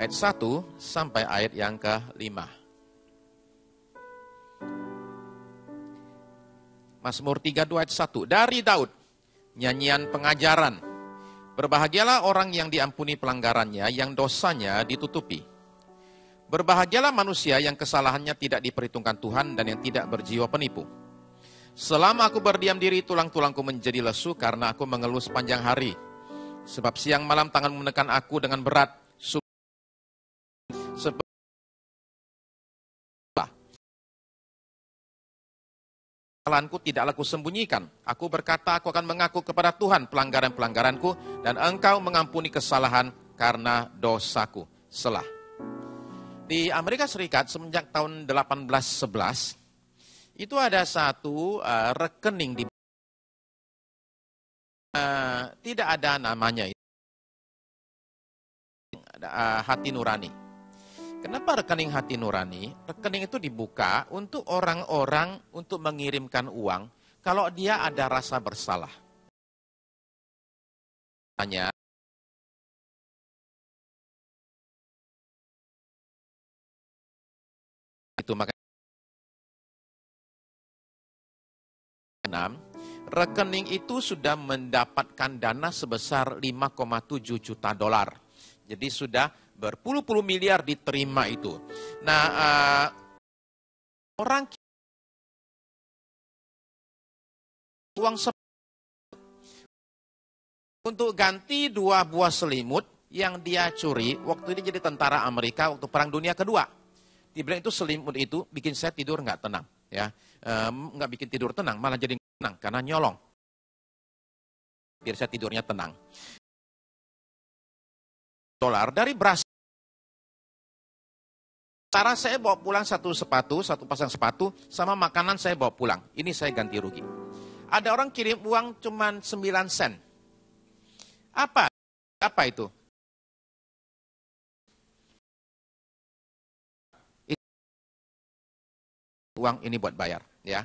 ayat 1 sampai ayat yang ke-5. Mazmur 32 ayat 1. Dari Daud, nyanyian pengajaran. Berbahagialah orang yang diampuni pelanggarannya, yang dosanya ditutupi. Berbahagialah manusia yang kesalahannya tidak diperhitungkan Tuhan dan yang tidak berjiwa penipu. Selama aku berdiam diri, tulang-tulangku menjadi lesu karena aku mengeluh sepanjang hari. Sebab siang malam tangan menekan aku dengan berat. Kesalahanku tidaklah kusembunyikan. Aku berkata, aku akan mengaku kepada Tuhan pelanggaran-pelanggaranku, dan Engkau mengampuni kesalahan karena dosaku. Selah. Di Amerika Serikat semenjak tahun 1811, itu ada satu rekening di tidak ada namanya, hati nurani. Kenapa rekening hati nurani? Rekening itu dibuka untuk orang-orang untuk mengirimkan uang kalau dia ada rasa bersalah. Hanya itu makanya rekening itu sudah mendapatkan dana sebesar 5,7 juta dolar. Jadi sudah berpuluh-puluh miliar diterima itu. Nah, orang uang untuk ganti 2 buah selimut yang dia curi waktu ini jadi tentara Amerika waktu Perang Dunia Kedua. Dibilang itu selimut itu bikin saya tidur nggak tenang, ya, nggak bikin tidur tenang, malah jadi tenang karena nyolong. Biar saya tidurnya tenang. Dolar dari Brasil. Cara saya bawa pulang satu pasang sepatu, sama makanan saya bawa pulang. Ini saya ganti rugi. Ada orang kirim uang cuma 9 sen. Apa itu? Uang ini buat bayar, ya.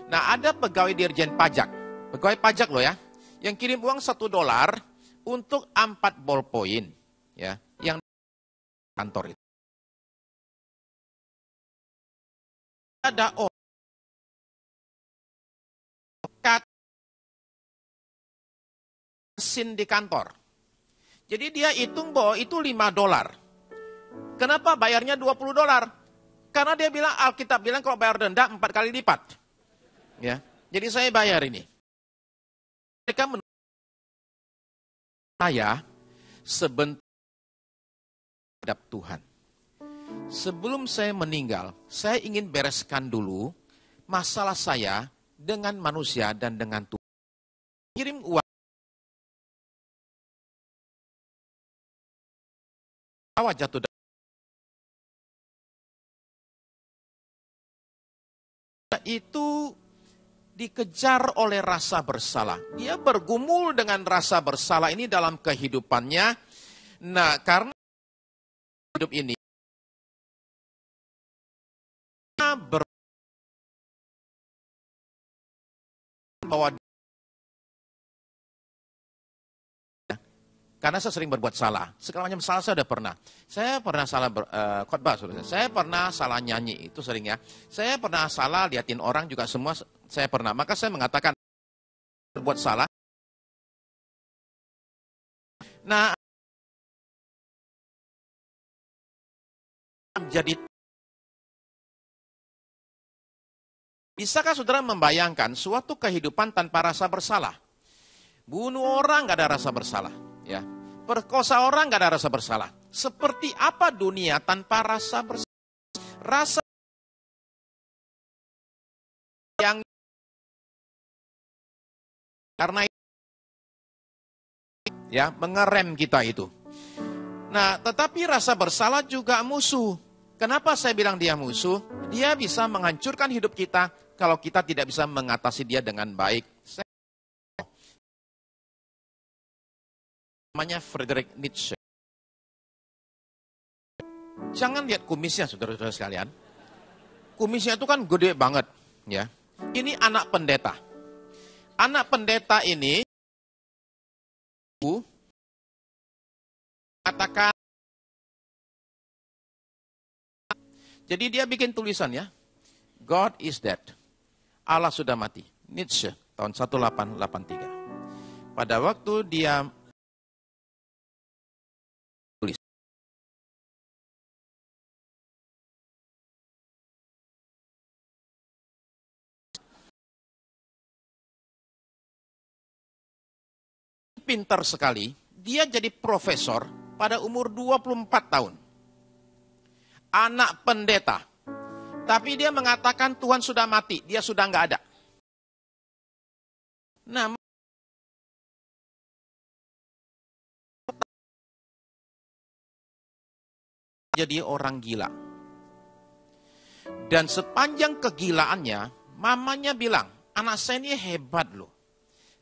Nah, ada pegawai dirjen pajak. Pegawai pajak loh ya. Yang kirim uang $1 untuk 4 ballpoint, ya, yang kantor itu. Ada orang mesin di kantor. Jadi dia hitung bahwa itu $5. Kenapa bayarnya $20? Karena dia bilang, Alkitab bilang kalau bayar denda 4 kali lipat. Ya, jadi saya bayar ini. Mereka menurut saya sebentar terhadap Tuhan. Sebelum saya meninggal, saya ingin bereskan dulu masalah saya dengan manusia dan dengan Tuhan. Kirim uang. Jatuh itu dikejar oleh rasa bersalah. Dia bergumul dengan rasa bersalah ini dalam kehidupannya. Nah, karena hidup ini bahwa karena saya sering berbuat salah. Segala macam salah saya sudah pernah. Saya pernah salah khotbah, saya pernah salah nyanyi, itu sering ya. Saya pernah salah liatin orang juga, semua saya pernah. Maka saya mengatakan berbuat salah. Nah, jadi bisakah saudara membayangkan suatu kehidupan tanpa rasa bersalah? Bunuh orang gak ada rasa bersalah, ya. Perkosa orang gak ada rasa bersalah. Seperti apa dunia tanpa rasa bersalah? Rasa yang karena ya mengerem kita itu. Nah, tetapi rasa bersalah juga musuh. Kenapa saya bilang dia musuh? Dia bisa menghancurkan hidup kita kalau kita tidak bisa mengatasi dia dengan baik. Namanya Friedrich Nietzsche. Jangan lihat kumisnya, saudara-saudara sekalian. Kumisnya itu kan gede banget, ya. Ini anak pendeta. Anak pendeta ini katakan Jadi dia bikin tulisan ya, God is dead. Allah sudah mati. Nietzsche, tahun 1883. Pada waktu dia tulis, pintar sekali, dia jadi profesor pada umur 24 tahun. Anak pendeta. Tapi dia mengatakan Tuhan sudah mati, dia sudah nggak ada. Nah, jadi orang gila. Dan sepanjang kegilaannya, mamanya bilang, anak saya ini hebat loh.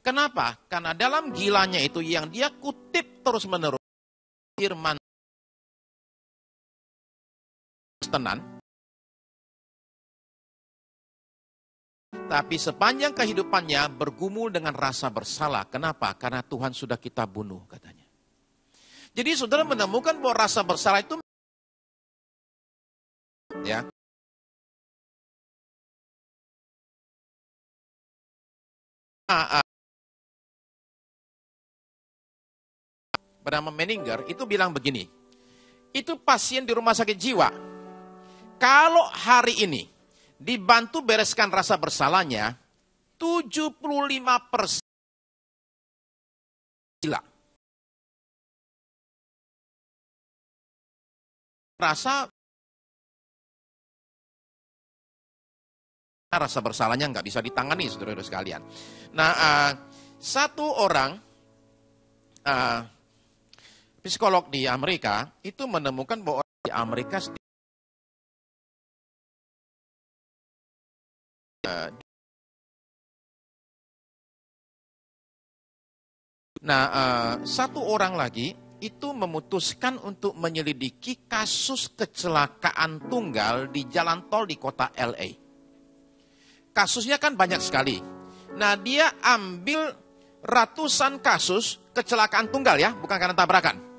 Kenapa? Karena dalam gilanya itu yang dia kutip terus-menerus firman tenan. Tapi sepanjang kehidupannya bergumul dengan rasa bersalah. Kenapa? Karena Tuhan sudah kita bunuh katanya. Jadi saudara menemukan bahwa rasa bersalah itu ya. Bernama Menninger itu bilang begini. Itu pasien di rumah sakit jiwa. Kalau hari ini dibantu bereskan rasa bersalahnya, 75% gila. Rasa bersalahnya nggak bisa ditangani, saudara-saudara sekalian. Nah, satu orang psikolog di Amerika itu menemukan bahwa orang di Amerika satu orang lagi itu memutuskan untuk menyelidiki kasus kecelakaan tunggal di jalan tol di kota LA. Kasusnya kan banyak sekali. Nah, dia ambil ratusan kasus kecelakaan tunggal ya, bukan karena tabrakan.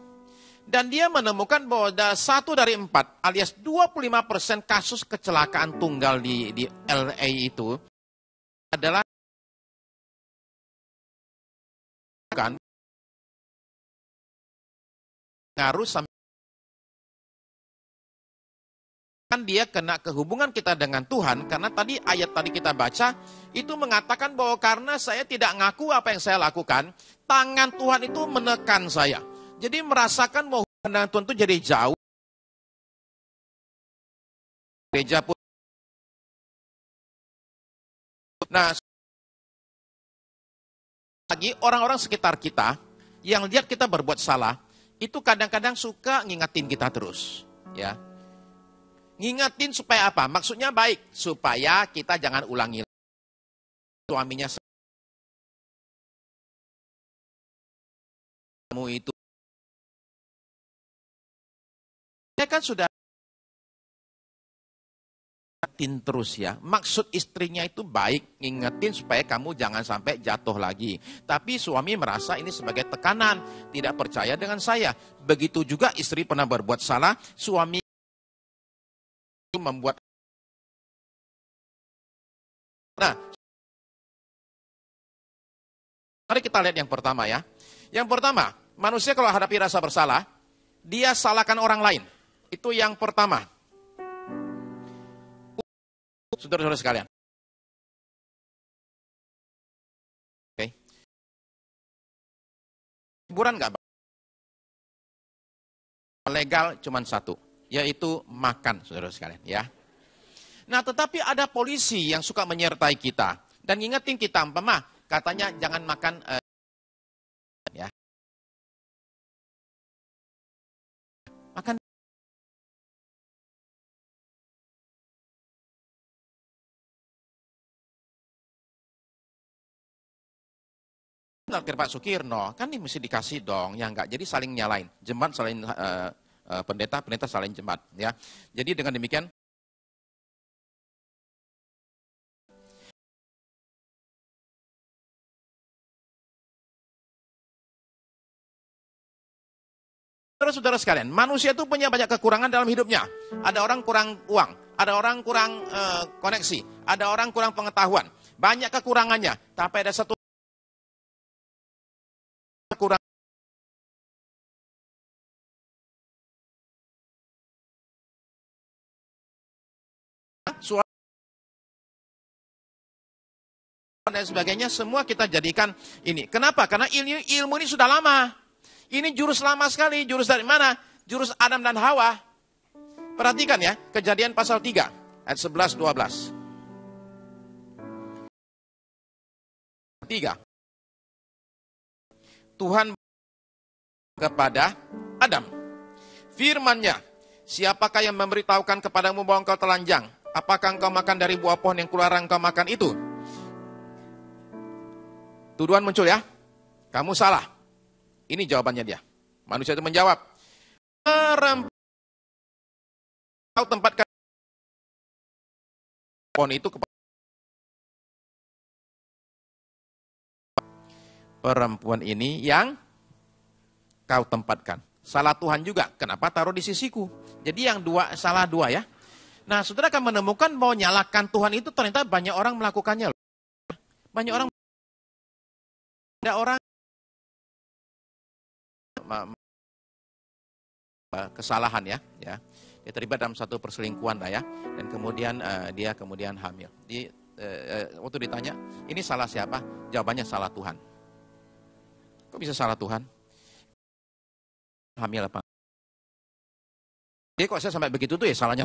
Dan dia menemukan bahwa 1 dari 4 alias 25% kasus kecelakaan tunggal di LA itu adalah kan ngaruh sampai dia kena kehubungan kita dengan Tuhan, karena tadi ayat tadi kita baca itu mengatakan bahwa karena saya tidak ngaku apa yang saya lakukan, tangan Tuhan itu menekan saya. Jadi merasakan bahwa hubungan dengan Tuhan itu jadi jauh. Gereja pun. Nah, lagi orang-orang sekitar kita yang lihat kita berbuat salah, itu kadang-kadang suka ngingetin kita terus, ya. Ngingetin supaya apa? Maksudnya baik, supaya kita jangan ulangi. Suaminya kamu itu dia kan sudah ngingetin terus ya. Maksud istrinya itu baik, ngingetin supaya kamu jangan sampai jatuh lagi. Tapi suami merasa ini sebagai tekanan, tidak percaya dengan saya. Begitu juga istri pernah berbuat salah, suami membuat. Nah, mari kita lihat yang pertama ya. Yang pertama, manusia kalau hadapi rasa bersalah, dia salahkan orang lain. Itu yang pertama. Saudara-saudara sekalian. Oke. Hiburan nggak? Legal cuma satu, yaitu makan, saudara sekalian ya. Nah, tetapi ada polisi yang suka menyertai kita dan ngingetin kita, katanya jangan makan ya. Makan. Pak Sukirno, kan ini mesti dikasih dong, ya enggak. Jadi saling nyalain, jemaat saling pendeta saling jemaat ya. Jadi dengan demikian saudara-saudara sekalian, manusia itu punya banyak kekurangan dalam hidupnya. Ada orang kurang uang, ada orang kurang koneksi, ada orang kurang pengetahuan. Banyak kekurangannya, tapi ada satu kurang. Suara dan sebagainya, semua kita jadikan ini. Kenapa? Karena ilmu ini sudah lama. Ini jurus lama sekali. Jurus dari mana? Jurus Adam dan Hawa. Perhatikan ya, Kejadian pasal 3, ayat 11-12. 3. Tuhan kepada Adam, firman-Nya, siapakah yang memberitahukan kepadamu bahwa engkau telanjang? Apakah engkau makan dari buah pohon yang kularang engkau makan itu? Tuduhan muncul ya, kamu salah. Ini jawabannya dia. Manusia itu menjawab, kau tempatkan pohon itu kepada perempuan ini yang kau tempatkan. Salah Tuhan juga. Kenapa taruh di sisiku? Jadi yang salah dua ya. Nah, saudara akan menemukan bahwa nyalakan Tuhan itu ternyata banyak orang melakukannya. Banyak orang, ada orang kesalahan ya. Dia terlibat dalam satu perselingkuhan ya, dan kemudian dia kemudian hamil. Waktu ditanya, ini salah siapa? Jawabannya salah Tuhan. Kok bisa salah Tuhan? Hamil apa? Jadi kok saya sampai begitu tuh ya salahnya.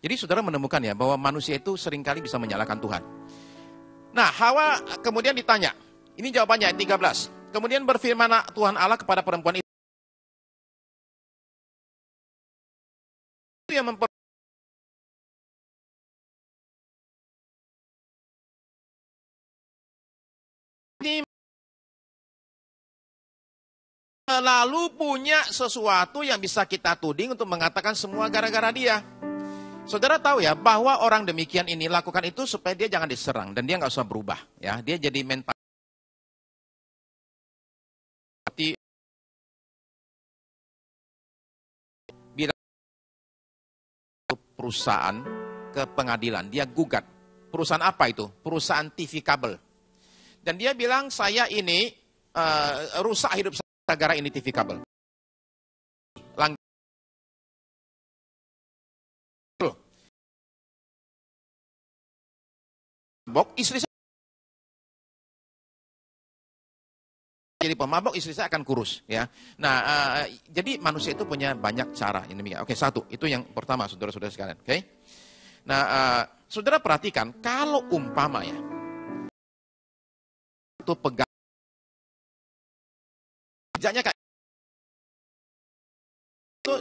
Jadi saudara menemukan ya bahwa manusia itu seringkali bisa menyalahkan Tuhan. Nah, Hawa kemudian ditanya. Ini jawabannya ayat 13. Kemudian berfirman Tuhan Allah kepada perempuan itu yang lalu punya sesuatu yang bisa kita tuding untuk mengatakan semua gara-gara dia. Saudara tahu ya bahwa orang demikian ini lakukan itu supaya dia jangan diserang dan dia nggak usah berubah ya. Dia jadi mental bila perusahaan ke pengadilan, dia gugat. Perusahaan apa itu? Perusahaan TV kabel. Dan dia bilang saya ini rusak hidup saya gara-gara ini TV kabel. Mabok, istri saya jadi pemabok, istri saya akan kurus ya. Nah, jadi manusia itu punya banyak cara ini. Oke, satu, itu yang pertama saudara-saudara sekalian. Oke. Nah, saudara perhatikan kalau umpama ya itu pegang pekerjaannya kayak itu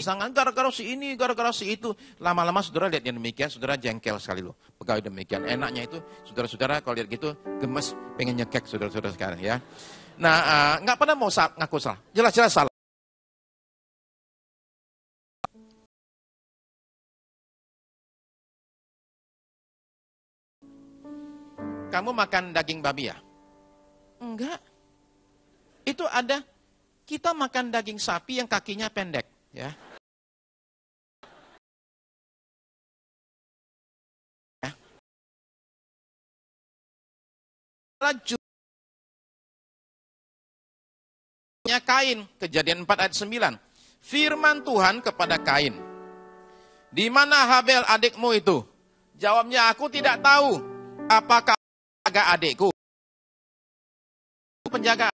sangat gara-gara si ini, gara-gara si itu. Lama-lama saudara lihat yang demikian, saudara jengkel sekali loh. Pegawai demikian. Enaknya itu, saudara-saudara kalau lihat gitu, gemes, pengen nyekek saudara-saudara sekarang ya. Nah, nggak pernah mau ngaku salah. Jelas-jelas salah. Kamu makan daging babi ya? Enggak. Itu ada, kita makan daging sapi yang kakinya pendek ya. Kain, Kejadian 4 ayat 9. Firman Tuhan kepada Kain, di mana Habel adikmu itu? Jawabnya, aku tidak tahu. Apakah penjaga adikku? Penjaga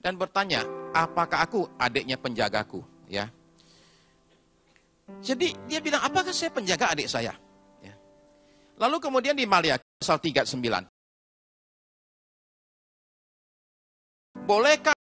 dan bertanya, apakah aku adiknya penjagaku? Ya. Jadi dia bilang, apakah saya penjaga adik saya? Ya. Lalu kemudian di Maliaki pasal 39. Bolehkah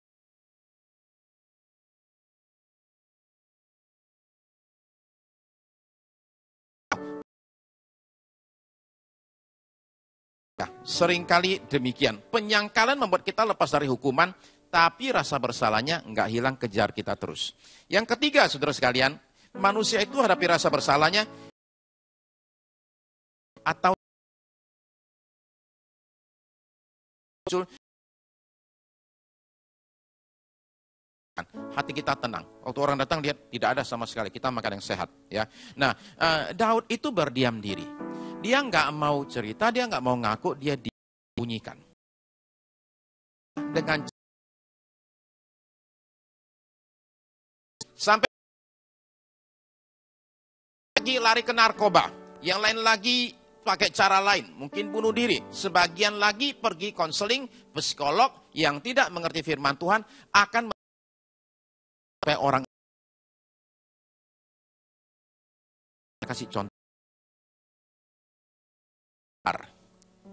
seringkali demikian. Penyangkalan membuat kita lepas dari hukuman, tapi rasa bersalahnya nggak hilang, kejar kita terus. Yang ketiga, saudara sekalian, manusia itu hadapi rasa bersalahnya atau hati kita tenang. Waktu orang datang lihat tidak ada sama sekali, kita makan yang sehat. Ya. Nah, Daud itu berdiam diri. Dia nggak mau cerita, dia nggak mau ngaku, dia dibunyikan. Dengan sampai lagi lari ke narkoba, yang lain lagi pakai cara lain, mungkin bunuh diri. Sebagian lagi pergi konseling, psikolog yang tidak mengerti firman Tuhan akan sampai orang kasih contoh.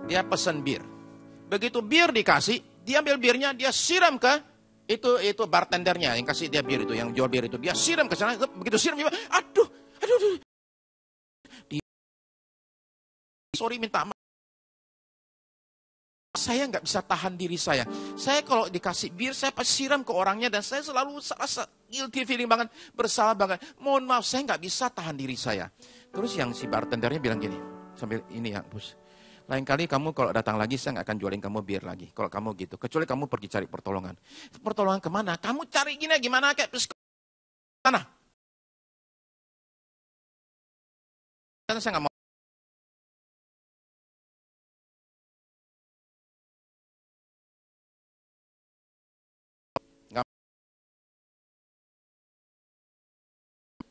Dia pesan bir. Begitu bir dikasih, dia ambil birnya, dia siram ke itu bartendernya yang kasih dia bir itu, yang jual bir itu. Dia siram ke sana, begitu siram, aduh. Sorry, minta maaf. Saya nggak bisa tahan diri saya. Saya kalau dikasih bir, saya pasti siram ke orangnya dan saya selalu rasa guilty feeling banget, bersalah banget. Mohon maaf, saya nggak bisa tahan diri saya. Terus yang si bartendernya bilang gini, sambil ini ya, bos. Lain kali kamu kalau datang lagi, saya nggak akan jualin kamu bir lagi. Kalau kamu gitu, kecuali kamu pergi cari pertolongan. Pertolongan kemana? Kamu cari gimana kayak mana? Karena saya nggak mau.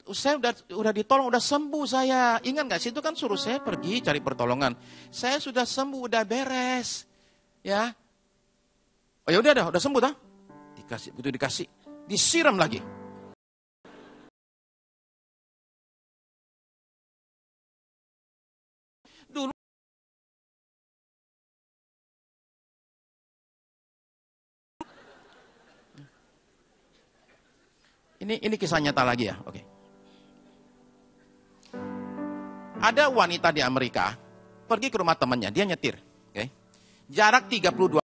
Saya udah ditolong, udah sembuh saya. Ingat nggak sih, itu kan suruh saya pergi cari pertolongan. Saya sudah sembuh, udah beres. Ya. Oh ya udah sembuh dah. Dikasih, begitu dikasih, disiram lagi. Dulu ini kisah nyata lagi ya. Oke. Ada wanita di Amerika pergi ke rumah temannya, dia nyetir, oke. Jarak 32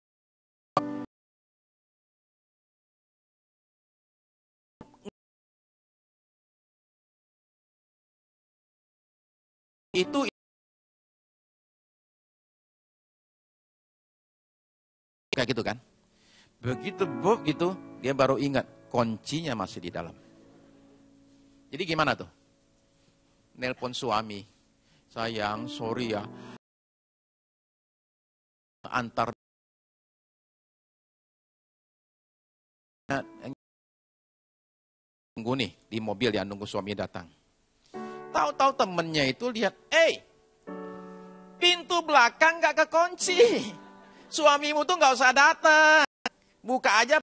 itu kayak gitu kan. Begitu dia baru ingat kuncinya masih di dalam. Jadi gimana tuh? Nelpon suami, sayang, sorry ya, antar nunggu nih di mobil ya, nunggu suami datang. Tahu-tahu temennya itu lihat, pintu belakang gak kekunci, suamimu tuh gak usah datang, buka aja.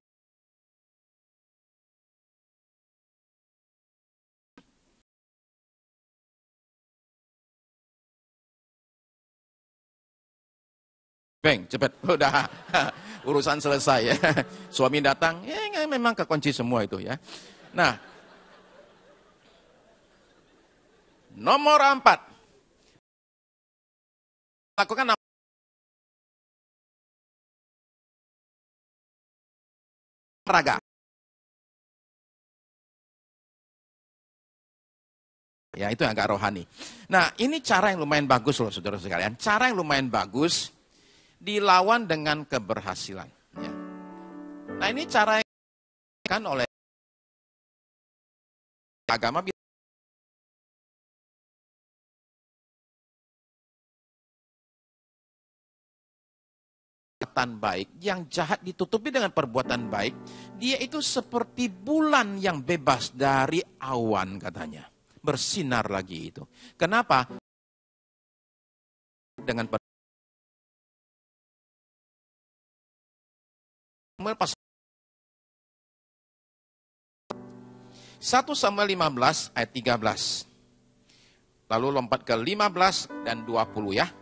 Bang, cepet, udah urusan selesai ya. Suami datang, ya memang kekunci semua itu ya. Nah, nomor 4. Lakukan olahraga. Ya, itu yang agak rohani. Nah, ini cara yang lumayan bagus loh, saudara sekalian. Cara yang lumayan bagus dilawan dengan keberhasilan. Ya. Nah, ini cara yang dilakukan oleh agama. Perbuatan baik, yang jahat ditutupi dengan perbuatan baik, dia itu seperti bulan yang bebas dari awan katanya. Bersinar lagi itu. Kenapa? Dengan 1 Samuel 15 ayat 13. Lalu lompat ke 15 dan 20 ya.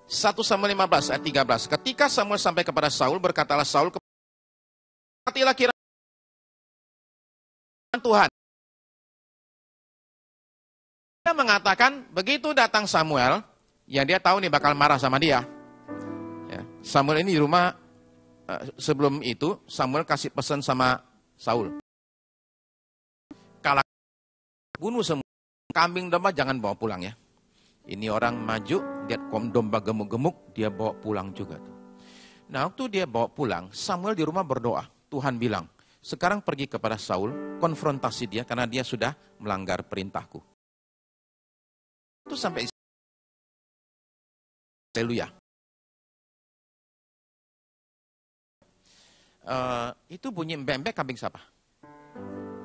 1 Samuel 15 ayat 13. Ketika Samuel sampai kepada Saul, berkatalah Saul, "Hatilah kiranya Tuhan." Dia mengatakan, begitu datang Samuel, yang dia tahu nih bakal marah sama dia. Ya, Samuel ini di rumah, sebelum itu Samuel kasih pesan sama Saul. Kalau bunuh semua kambing domba jangan bawa pulang ya. Ini orang maju, lihat domba gemuk-gemuk, dia bawa pulang juga tuh. Nah, waktu dia bawa pulang, Samuel di rumah berdoa. Tuhan bilang, sekarang pergi kepada Saul, konfrontasi dia karena dia sudah melanggar perintahku. Itu sampai haleluya. Itu bunyi mbek-mbek kambing siapa?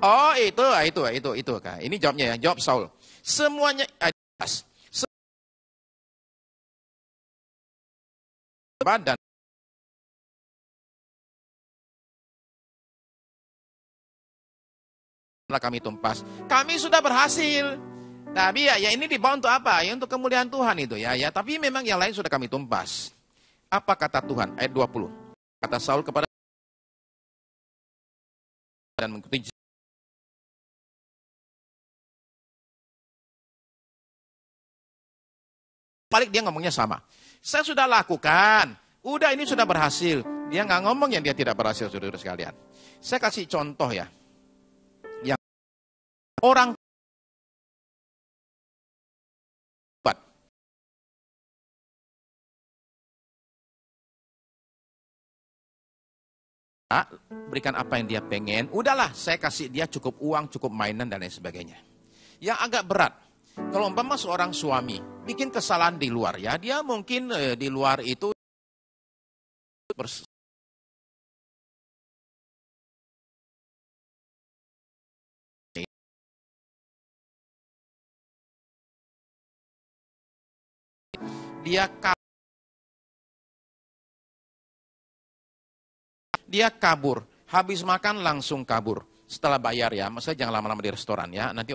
Oh, itu. Ini jawabnya ya, jawab Saul. Semuanya badan kami tumpas. Kami sudah berhasil. Tapi ya ini dibawa untuk apa? Ya untuk kemuliaan Tuhan itu ya. Tapi memang yang lain sudah kami tumpas. Apa kata Tuhan? Ayat 20. Kata Saul kepada dan mengikuti balik dia ngomongnya sama. Saya sudah lakukan. Udah ini sudah berhasil. Dia nggak ngomong yang dia tidak berhasil, saudara sekalian. Saya kasih contoh ya. Yang orang berikan apa yang dia pengen, udahlah saya kasih dia cukup uang, cukup mainan dan lain sebagainya. Yang agak berat, kalau umpama seorang suami bikin kesalahan di luar ya, dia mungkin di luar itu dia kabur, habis makan langsung kabur. Setelah bayar ya, maksudnya jangan lama-lama di restoran ya, nanti